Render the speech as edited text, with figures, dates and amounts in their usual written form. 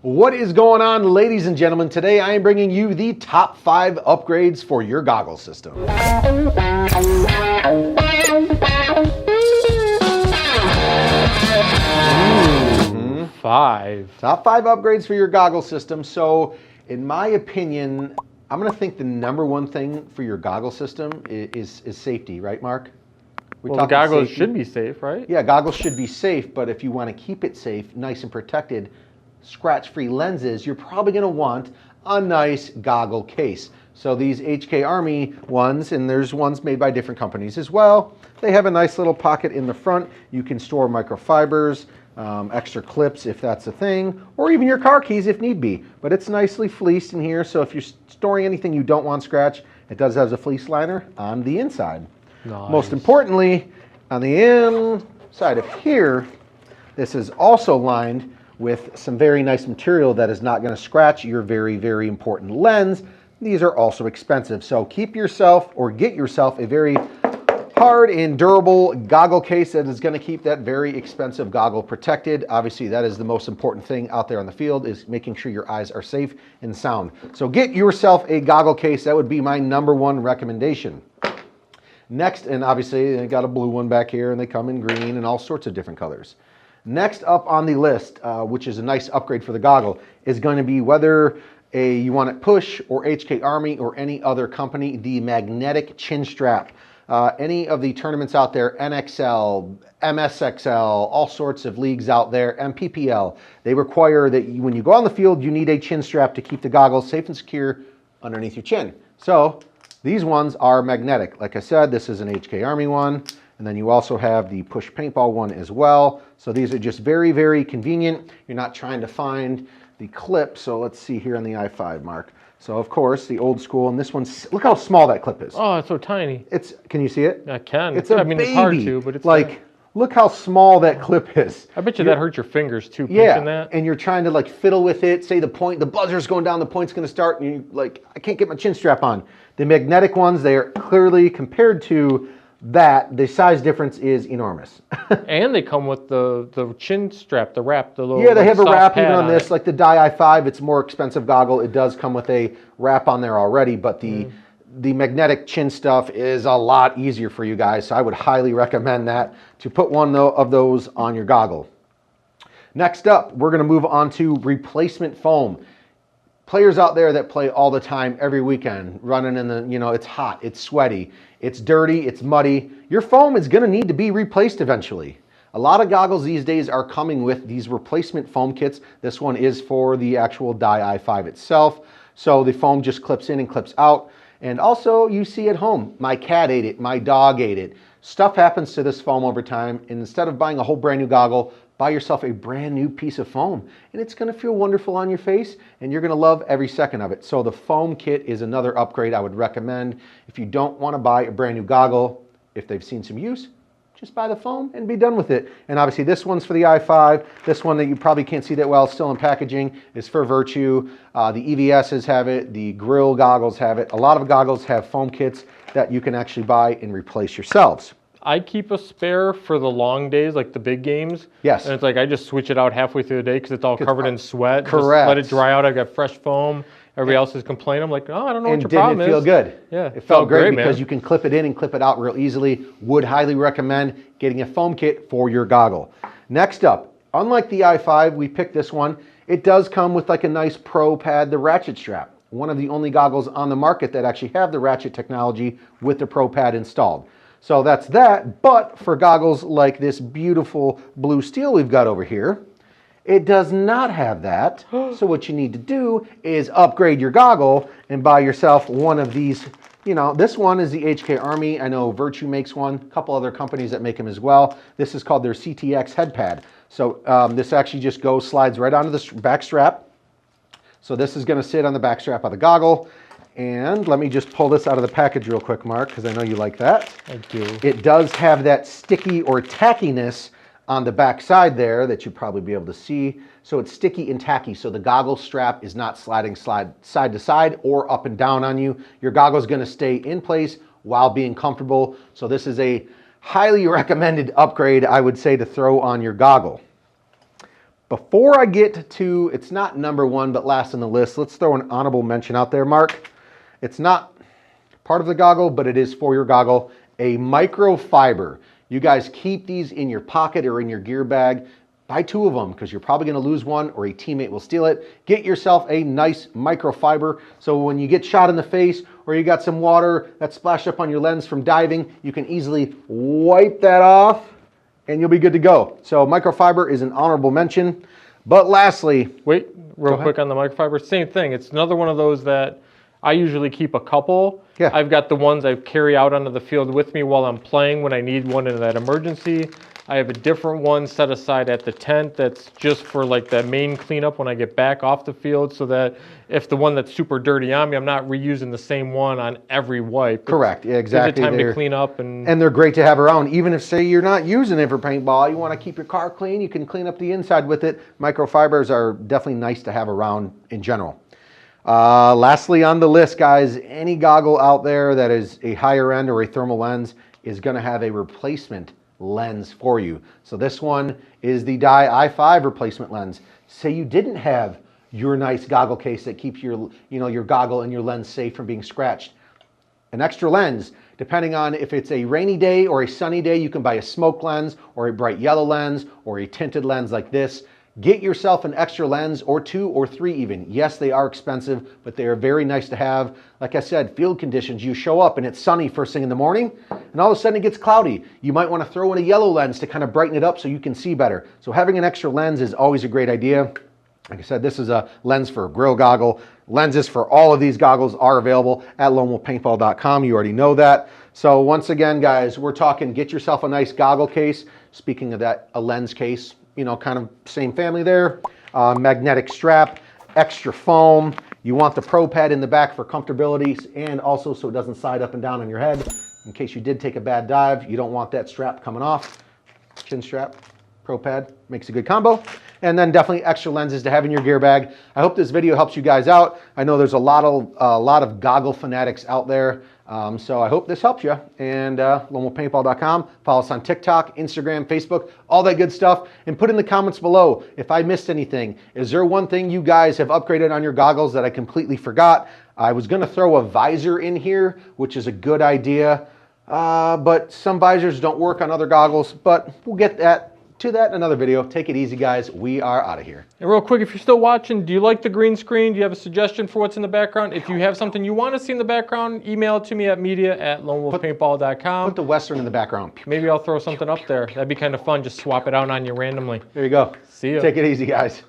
What is going on, ladies and gentlemen? Today I am bringing you the top 5 upgrades for your goggle system. Top 5 upgrades for your goggle system. So, in my opinion, I'm going to think the number one thing for your goggle system is safety, right, Mark? Well, the goggles should be safe, right? Yeah, goggles should be safe, but if you want to keep it safe, nice and protected, scratch-free lenses, you're probably going to want a nice goggle case. So these HK Army ones, and there's ones made by different companies as well, they have a nice little pocket in the front. You can store microfibers, extra clips if that's a thing, or even your car keys if need be. But it's nicely fleeced in here, so if you're storing anything you don't want scratch, it does have a fleece liner on the inside. Nice. Most importantly, on the inside of here, this is also lined with some very nice material that is not going to scratch your very, very important lens. These are also expensive, so keep yourself or get yourself a very hard and durable goggle case that is going to keep that very expensive goggle protected. Obviously, that is the most important thing out there on the field, is making sure your eyes are safe and sound. So get yourself a goggle case. That would be my number one recommendation. Next, and obviously they got a blue one back here, and they come in green and all sorts of different colors. Next up on the list, which is a nice upgrade for the goggle, is going to be whether you want it push or HK Army or any other company, the magnetic chin strap. Any of the tournaments out there, NXL, MSXL, all sorts of leagues out there, MPPL, they require that when you go on the field, you need a chin strap to keep the goggles safe and secure underneath your chin. So these ones are magnetic. Like I said, this is an HK Army one. And then you also have the push paintball one as well. So these are just very, very convenient. You're not trying to find the clip. So let's see here on the i5, Mark. So of course, the old school, and this one's, look how small that clip is. Oh, it's so tiny. Can you see it? I can. It's a baby. It's hard to, but it's like, look how small that clip is. I bet you that hurts your fingers too, pinching that. And you're trying to like fiddle with it. Say the buzzer's going down, the point's gonna start, and you like, I can't get my chin strap on. The magnetic ones, they are clearly, compared to that, the size difference is enormous. And they come with the chin strap, the wrap, the little. Yeah, they have a wrap even on this. It. Like the Dye i5, it's a more expensive goggle. It does come with a wrap on there already, but the magnetic chin stuff is a lot easier for you guys. So I would highly recommend that, to put one of those on your goggle. Next up, we're going to move on to replacement foam. Players out there that play all the time, every weekend, running in the, it's hot, it's sweaty, it's dirty, it's muddy. Your foam is going to need to be replaced eventually. A lot of goggles these days are coming with these replacement foam kits. This one is for the actual Dye i5 itself. So the foam just clips in and clips out. And also, you see at home, my cat ate it, my dog ate it. Stuff happens to this foam over time, and instead of buying a whole brand new goggle, buy yourself a brand new piece of foam, and it's going to feel wonderful on your face, and you're going to love every second of it. So the foam kit is another upgrade I would recommend. If you don't want to buy a brand new goggle, if they've seen some use, just buy the foam and be done with it. And obviously this one's for the i5. This one that you probably can't see that well, still in packaging, is for Virtue. The EVSs have it, the Grill goggles have it. A lot of goggles have foam kits that you can actually buy and replace yourselves. I keep a spare for the long days, like the big games. Yes. And it's like I just switch it out halfway through the day because it's all covered in sweat. Correct. Just let it dry out. I got fresh foam. Everybody else is complaining. I'm like, oh, I don't know what your problem is. And didn't it feel good? Yeah. It felt great because man. you can clip it in and clip it out real easily. Would highly recommend getting a foam kit for your goggle. Next up, unlike the i5, we picked this one. It does come with like a nice pro pad, the ratchet strap. One of the only goggles on the market that actually have the ratchet technology with the pro pad installed. So that's that, but for goggles like this beautiful blue steel we've got over here, it does not have that. So what you need to do is upgrade your goggle and buy yourself one of these. This one is the HK Army. I know Virtue makes one, a couple other companies that make them as well. This is called their CTX head pad. So this actually just slides right onto the back strap. So this is gonna sit on the back strap of the goggle. And let me just pull this out of the package real quick, Mark, because I know you like that. I do. It does have that sticky or tackiness on the back side there that you'll probably be able to see. So it's sticky and tacky, so the goggle strap is not sliding side to side or up and down on you. Your goggle is going to stay in place while being comfortable. So this is a highly recommended upgrade, I would say, to throw on your goggle. Before I get to, it's not number one, but last on the list, let's throw an honorable mention out there, Mark. It's not part of the goggle, but it is for your goggle, a microfiber. You guys keep these in your pocket or in your gear bag. Buy 2 of them because you're probably going to lose one or a teammate will steal it. Get yourself a nice microfiber so when you get shot in the face or you got some water that splashed up on your lens from diving, you can easily wipe that off and you'll be good to go. So microfiber is an honorable mention. But lastly... Wait, real quick on the microfiber. Same thing. It's another one of those that I usually keep a couple. Yeah. I've got the ones I carry out onto the field with me while I'm playing when I need one in that emergency. I have a different one set aside at the tent that's just for like that main cleanup when I get back off the field so that if the one that's super dirty on me, I'm not reusing the same one on every wipe. Correct, yeah, exactly. Give it time to clean up. And they're great to have around. Even if, say, you're not using it for paintball, you want to keep your car clean, you can clean up the inside with it. Microfibers are definitely nice to have around in general. Lastly on the list, guys, any goggle out there that is a higher end or a thermal lens is going to have a replacement lens for you. So this one is the Dye i5 replacement lens. Say you didn't have your nice goggle case that keeps your, your goggle and your lens safe from being scratched. An extra lens, depending on if it's a rainy day or a sunny day, you can buy a smoke lens or a bright yellow lens or a tinted lens like this. Get yourself an extra lens or 2 or 3 even. Yes, they are expensive, but they are very nice to have. Like I said, field conditions, you show up and it's sunny first thing in the morning, and all of a sudden it gets cloudy. You might want to throw in a yellow lens to kind of brighten it up so you can see better. So having an extra lens is always a great idea. Like I said, this is a lens for a grill goggle. Lenses for all of these goggles are available at lonewolfpaintball.com. You already know that. So once again, guys, we're talking get yourself a nice goggle case. Speaking of that, a lens case. Kind of same family there. Magnetic strap, extra foam. You want the pro pad in the back for comfortability and also so it doesn't slide up and down on your head. In case you did take a bad dive, you don't want that strap coming off. Chin strap, pro pad, makes a good combo. And then definitely extra lenses to have in your gear bag. I hope this video helps you guys out. I know there's a lot of goggle fanatics out there. So I hope this helps you. And lonewolfpaintball.com. Follow us on TikTok, Instagram, Facebook, all that good stuff. And put in the comments below if I missed anything. Is there one thing you guys have upgraded on your goggles that I completely forgot? I was going to throw a visor in here, which is a good idea. But some visors don't work on other goggles. But we'll get to that in another video. Take it easy, guys. We are out of here. And real quick, if you're still watching, do you like the green screen? Do you have a suggestion for what's in the background? If you have something you want to see in the background, email it to me at media@lonewolfpaintball.com. Put the Western in the background. Maybe I'll throw something up there. That'd be kind of fun. Just swap it out on you randomly. There you go. See ya. Take it easy, guys.